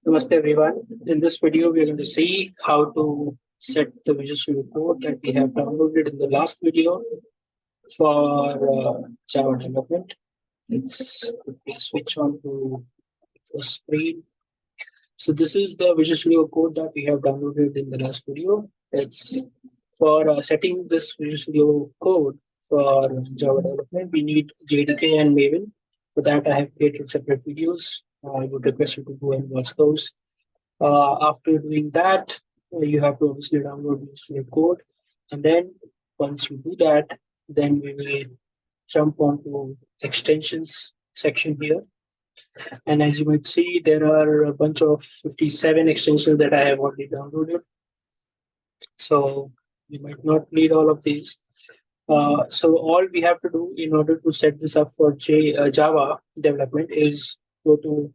Namaste everyone. In this video, we are going to see how to set the Visual Studio Code that we have downloaded in the last video for Java development. Let's switch on to the screen. So this is the Visual Studio Code that we have downloaded in the last video. It's for setting this Visual Studio Code for Java development. We need JDK and Maven. For that, I have created separate videos. I would request you to go and watch those. After doing that, you have to obviously download Visual Studio Code, and then once you do that, then we will jump onto extensions section here. And as you might see, there are a bunch of 57 extensions that I have already downloaded. So you might not need all of these. So all we have to do in order to set this up for Java development is go to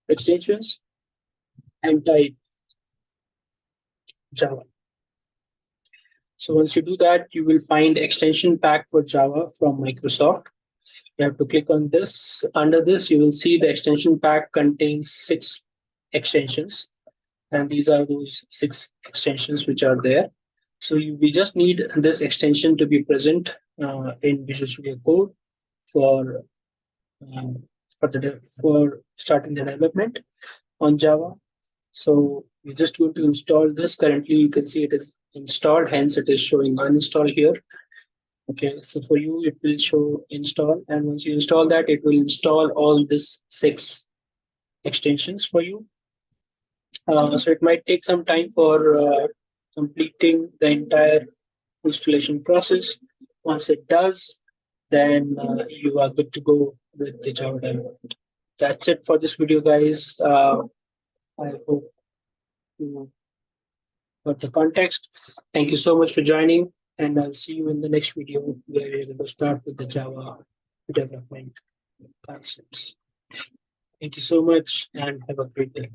extensions and type Java. So once you do that, you will find extension pack for Java from Microsoft. You have to click on this. Under this, you will see the extension pack contains 6 extensions. And these are those 6 extensions which are there. So we just need this extension to be present in Visual Studio Code for starting the development on Java. So we're just going to install this. Currently, you can see it is installed, hence it is showing uninstall here. Okay, so for you, it will show install. And once you install that, it will install all these 6 extensions for you. So it might take some time for completing the entire installation process. Once it does, then you are good to go with the Java development. That's it for this video, guys. I hope you got the context. Thank you so much for joining, and I'll see you in the next video where we're going to start with the Java development concepts. Thank you so much and have a great day.